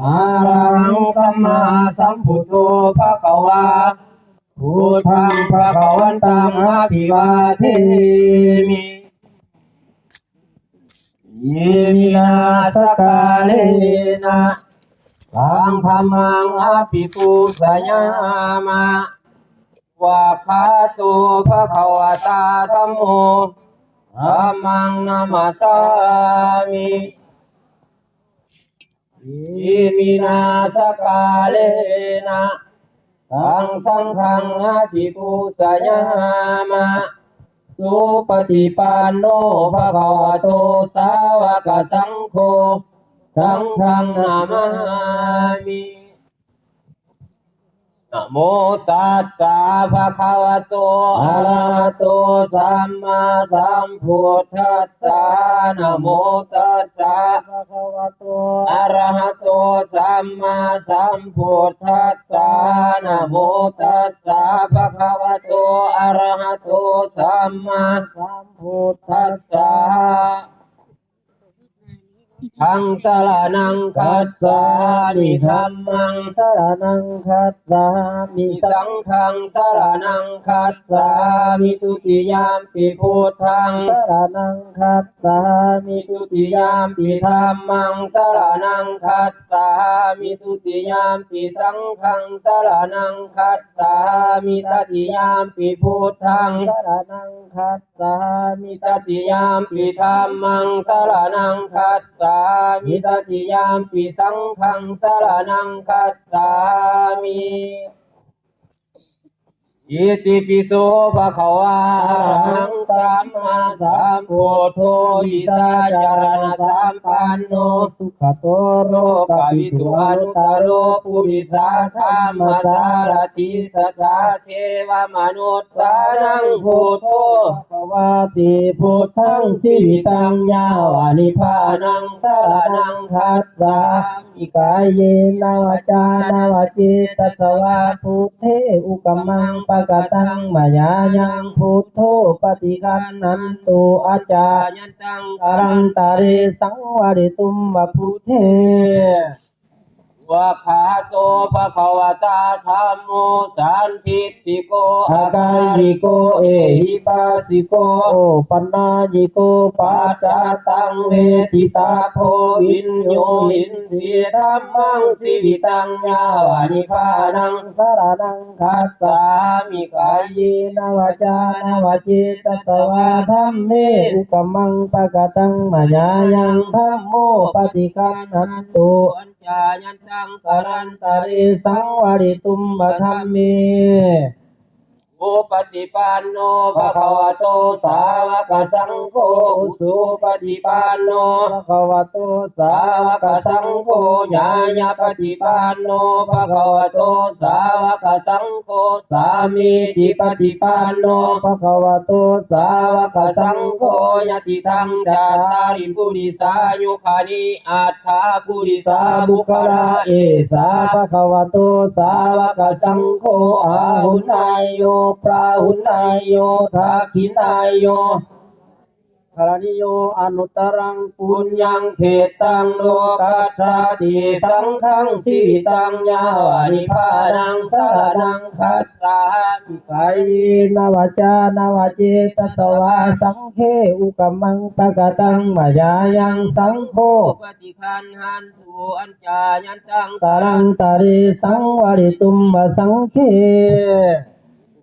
อะระหังสัมมาสัมพุทโธภะคะวาพุทธังภะคะวันตังอะภิวาเทมิยิมินาสกาเลนะสังฆมังอภิปูชยามะวะคาโตภะคะวะตาธัมโมธัมมังนัมมาสามิยิมินาสกาเลนะสังฆังอภิปูชยามะสุปฏิปันโนภะคะวะโตสาวกสังโฆสังฆังนามามินะโมตัสสะภะคะวะโตอะระหะโตสัมมาสัมพุทธัสสะนะโมตัสสะภะคะวะโตอะระหะโตสัมมาสัมพุทธัสสะนะโมตัสสะภะคะวะโตอะระหะโตสัมมาสัมพุทธัสสะทังสรณังคัจฉามิธัมมังสรณังคัจฉามิสังฆังสรณังคัจฉามิทุติยามปิพุทธังสรณังคัจฉามิทุติยามปิธัมมังสรณังคัจฉามิทุติยามปิสังฆังสรณังคัจฉามิตติยามปิพุทธังสรณังคัจฉามิตติยามปิธัมมังสรณังคัจฉามิตติยามปิสังฆังสรณังคัจฉามิอิติปิโสภะคะวะอะระหังสัมมาสัมพุทโธอิสาจารณสัมปันโนสุขโตโรกวิทูอนุตตโรปุริสาธรรมสารติสัทธาเทวมนุษย์สานังพุทโธภะวะติพุทธังชีวิตังยาวานิพานังสรณังคัจฉามิกายเยนวาจานวาจิตตสวาพุทเทอุกมังปะกตังมายายังพุทโธปฏิคันนันตุอาจายันตังอรันตาเรสังวริตุมวะพุทเทวะคาโตภะคะวะตาธัมโมสันทิฏฐิโกอาการิโกเอหิปัสสิโกโอปัญญิโกปัจจตังเวทิตาโพวินโยหินสีธัมมังสีวิตังยาวานิพานังสรณังคัจฉามิกายเยนวาจานวาจิตตวาธัมเมอุปมังปะกตังมายายังธัมโมปฏิคันนันตุอัญจายันตังกรันตาริสังวริตุมบะธัมเมอุปฏิปันโนภะคะวะโตสาวกสังโฆอุสุปฏิปันโนภะคะวะโตสาวกสังโฆญาญาปฏิปันโนภะคะวะโตสาวกสังโฆสามีจิปฏิปันโนภะคะวะโตสาวกสังโฆยติทังจัตตาริปุริสายุคานิอัตถาปุริสาบุคลาเอสาภะคะวะโตสาวกสังโฆอาหุนายโยปราหุนายโยทักขินายโยกรณิโยอนุตรังปุญญังเขตังโลกัสสาติสังฆังสีตังยาวานิพานังสรณังคัจฉามิกายเยนวาจานวาจิตตวาสังฆอุกมังปะกตังมายายังสังโฆปฏิคันหันตุอัญจายันตังตรังตาริสังวริตุมมะสังฆ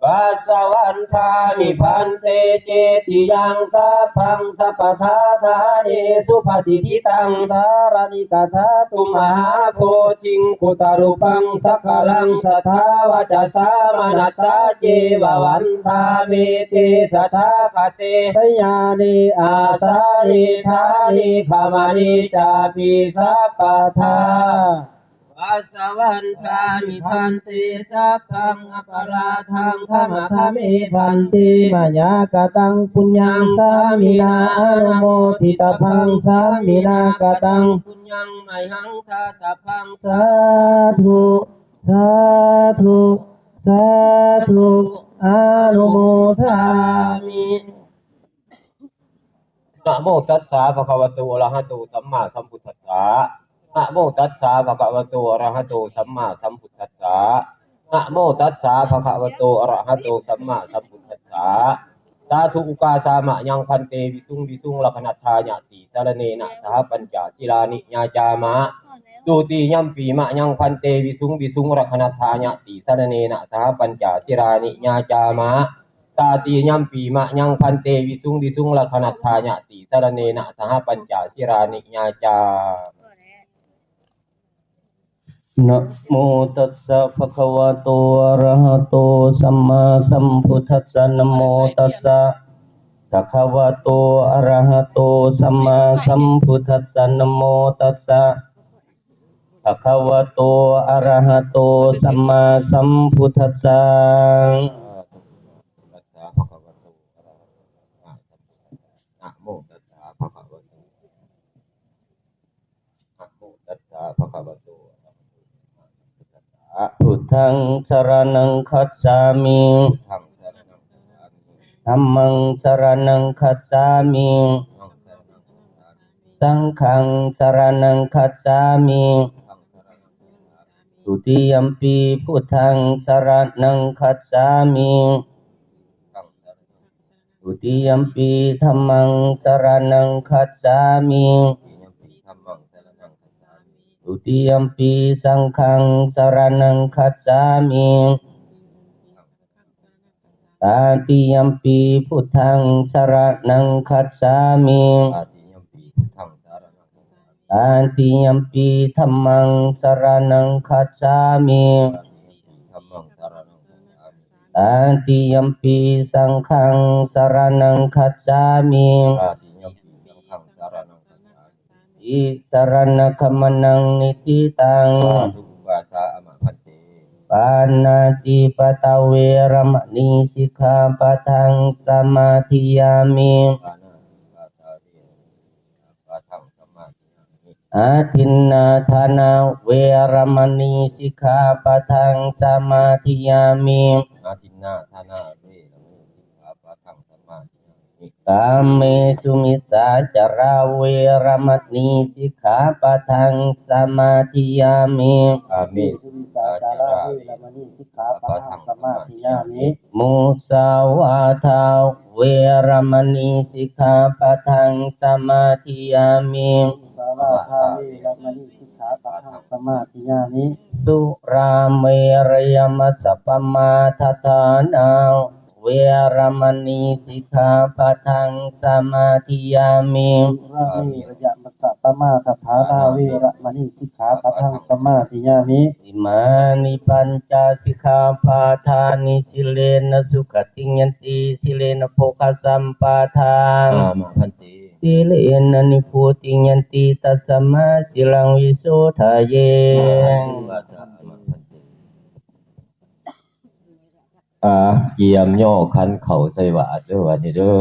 ปัสสวันทามิพันเตเจติยังสัพพังสัพพทาธาเนสุปฏิทิตังธารณิกถาตุมหาโพธิงกุตารุปังสักลังสัทธาวจสามนัสสะเจววันทาเมเตสัทธาคเตสยานิอาสานิธานิขมานิจาปิสัพพทาปัสสวันทามิพันติสัพพังอปาราทังธรรมธรรมิพันติมายากตังปุญญังสามินานะโมทิตพังสามินากตังปุญญังไมหังทัตพังสาธุสาธุสาธุอนุโมทามินะโมตัสสะภะคะวะโตอะระหะโตสัมมาสัมพุทธัสสะน นะโมตัสสะภะคะวะโตอะระหะโตสัมมาสัมพุทธัสสะนะโมตัสสะภะคะวะโตอะระหะโตสัมมาสัมพุทธัสสะสาธุอุกาสามะยังพันเตวิสุงวิสุงลักขณัฏฐาญาติสารเนนะสหปัญจศีลานิญาจามะตุติยัมปีมะยังพันเตวิสุงวิสุงลักขณัฏฐาญาติสารเนนะสหปัญจศีลานิญาจามะตาติยัมปีมะยังพันเตวิสุงวิสุงลักขณัฏฐาญาติสารเนนะสหปัญจศีลานิญาจานะโมตัสสะภะคะวะโตอะระหะโตสัมมาสัมพุทธัสสะนะโมตัสสะภะคะวะโตอะระหะโตสัมมาสัมพุทธัสสะนะโมตัสสะภะคะวะโตอะระหะโตสัมมาสัมพุทธัสสะนะโมตัสสะภะคะวะโตนะโมตัสสะภะคะวะโตพุทธังสรณังคัจฉามิธัมมังสรณังคัจฉามิสังฆังสรณังคัจฉามิทุติยัมปิพุทธังสรณังคัจฉามิทุติยัมปิธัมมังสรณังคัจฉามิทุติยัมปิสังฆังสรณังคัจฉามิตาติยัมปิพุทธังสรณังคัจฉามิตาติยัมปิธัมมังสรณังคัจฉามิตาติยัมปิสังฆังสรณังคัจฉามิอิสรณคัมมนังนิทิตังปานาติปตะเวรมณีสิกขาปะทังสมาธิยามิอาทินนาทานาเวรมณีสิกขาปะทังสมาธิยามิอาทินนาทานาเวรมณีสิกขาปะทังสมาธิยามิกามเมสุมิสาจาราเวรมณีสิกขาปะทังสมาธิยามิกามเมสุมิสาจาราเวรมณีสิกขาปะทังสมาธิยามิมุสาวาทาเวรมณีสิกขาปะทังสมาธิยามิสมาธิยามิสุราเมรยมัสสปมาทฐานาเวรมณีสิกขาปะทังสมาธิยามิสุราเมรยมัสสปมาทฐานาเวรมณีสิกขาปะทังสมาธิยามิอิมานิปัญจสิกขาปะทานิสิเลนะสุขติยันติสิเลนะโภคสัมปทานพันติสิเลนะนิพุติยันติตัสมาสิลังวิโสทะเยเกียมย่อคันเข่าใส่บาตรด้วยวันนี้เด้อ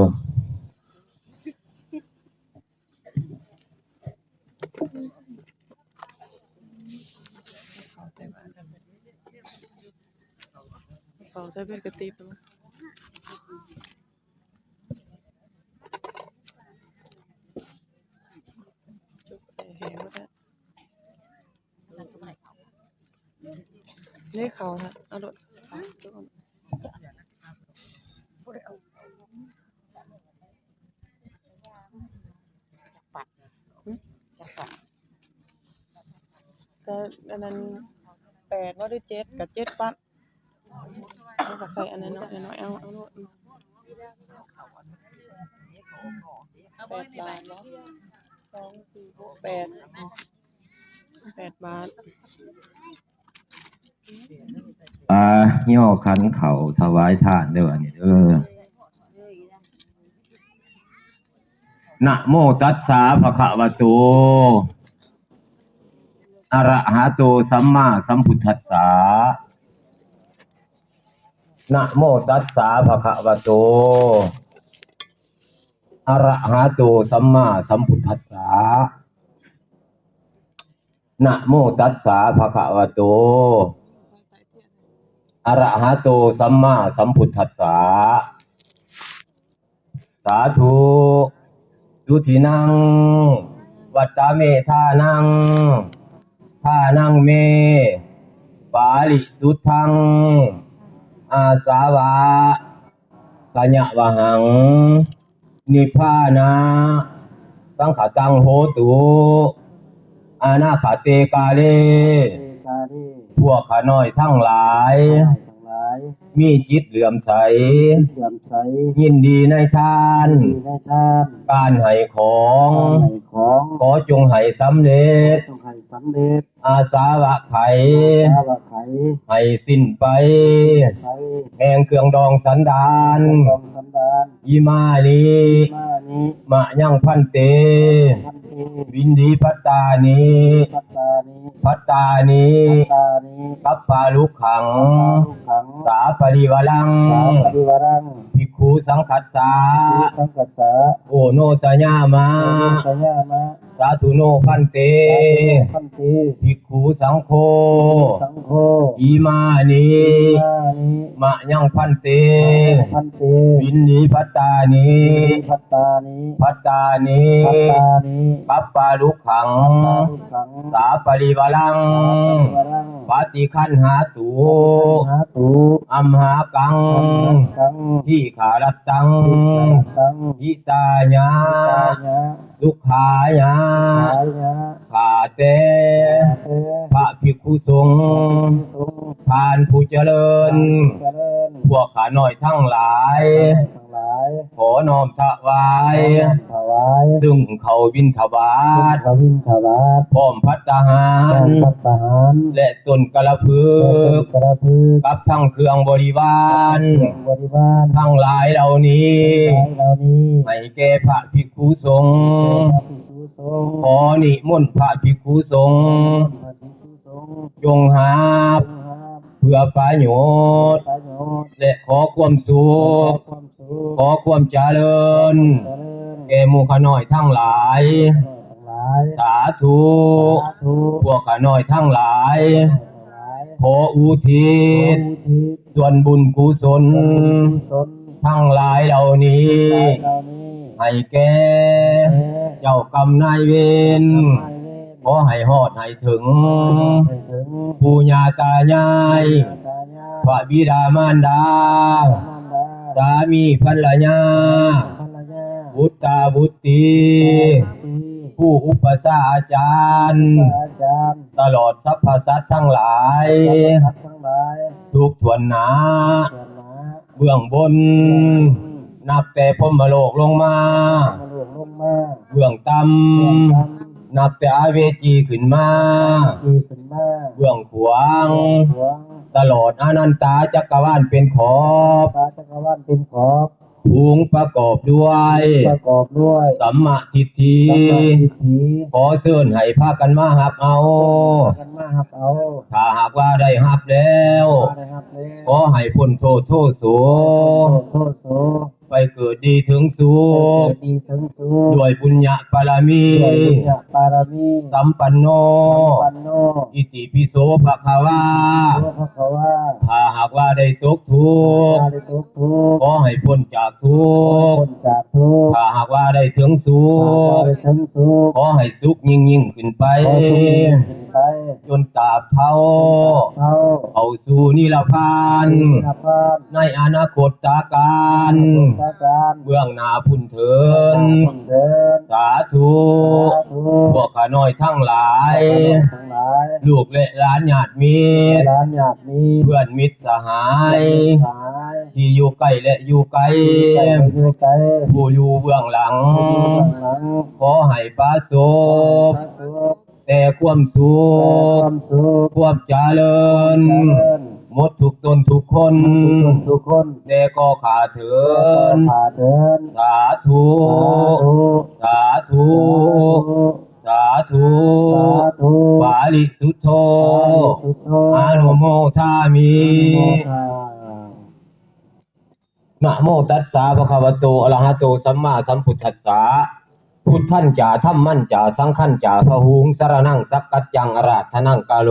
เขาใช้เป็นกระติบจุกใส่เหวได้นี่เขาฮะเอารถก็อันนั้น8ว่าด้วย7กับ7ปัดแล้วก็ใส่อันนั้นน้อยเอาโลด8 บาทเนาะ2 4 6 8 บาทย่อคันเข่าถวายทานด้วยวันนี้เด้อนะโมตัสสะภะคะวะโตอะระหะโตสัมมาสัมพุทธัสสะนะโมตัสสะภะคะวะโตอะระหะโตสัมมาสัมพุทธัสสะนะโมตัสสะภะคะวะโตอะระหะโตสัมมาสัมพุทธัสสะสาธุสุทินังวัตตะเมธานัง เมปาลิสุทธังอาสาวะกัญญวหังนิพพานะสังขตังโหตุอานาคเตกาเลพวกข้าน้อยทั้งหลายมีจิตเหลื่อมใสยินดีในทานการให้ของขอจงให้สำเร็จอาสาวะไขให้สิ้นไปแห่งเครื่องดองสันดานอิมานีมะยังพันเตวินดีพัตตานีพัตตานีกัปปาลุขังสาปริวลังภิกขุสังคัสสาโอโนสัญญามะสาธุโนพันเตภิกขุสังโฆอิมานีมะยังพันเตวินนีพัตตานีพัตตานีกัปปาลุขังสาปริวลังปฏิคันหาตุอัมหากังที่ขารัตตังยิตายาลุขายาขาเตพระภิกขุสงฆ์ทานผู้เจริญพวกข้าน้อยทั้งหลายขอน้อมถวายซึ่งเขาบิณฑบาตพร้อมภัตตาหารและต้นกระพือกับทั้งเครื่องบริวารทั้งหลายเหล่านี้ให้แก่พระภิกขุสงฆ์ขอนิมนต์พระภิกขุสงฆ์จงหาเพื่อประโยชน์และขอความสุขขอความเจริญแก่หมู่ข้าน้อยทั้งหลายสาธุพวกข้าน้อยทั้งหลายขออุทิศส่วนบุญกุศลทั้งหลายเหล่านี้ให้แก่เจ้ากรรมนายเวรขอให้ฮอดให้ถึงปู่ย่าตายายพระบิดามารดาสามีภรรยาบุตรบุตรีผู้อุปชฌาย์อาจารย์ตลอดสรรพสัตว์ทั้งหลายทุกส่วนหนาเบื้องบนนับแต่พรหมโลกลงมาเบื้องต่ำนับแต่อเวจีขึ้นมาเบื้องขวางตลอดอนันตาจักรวาลเป็นขอบภูงประกอบด้วยสัมมาทิฏฐิขอเชิญให้พากันมาหับเอาถ้าหากว่าได้หับแล้วขอให้พ้นโทษโสไปเกิดดีถึงสุขด้วยบุญญาบารมีสัมปันโนอิติปิโสภควาถ้าหากว่าได้ตกทุกข์ขอให้พ้นจากทุกข์ถ้าหากว่าได้ถึงสุขขอให้สุขยิ่งขึ้นไปจนตราบเท่าเข้าสู่นิพพานในอนาคตการเบื้องหน้าพุ่นเถินสาธุพวกข้าน้อยทั้งหลายลูกและหลานญาติมิตรเพื่อนมิตรสหายที่อยู่ใกล้และอยู่ไกลผู้อยู่เบื้องหลังขอให้ประสบแต่ความสุขความเจริญหมดทุกตนทุกคนแต่ก็ขาดเถินสาธุสาธุสาธุปาลิสุทโธอนุโมทามินะโมตัสสะภะคะวะโตอะระหะโตสัมมาสัมพุทธัสสะพุทธันจาธัมมัญจาสังฆัญจาพหุงสรณังสักกัจจังอราธนังกาโล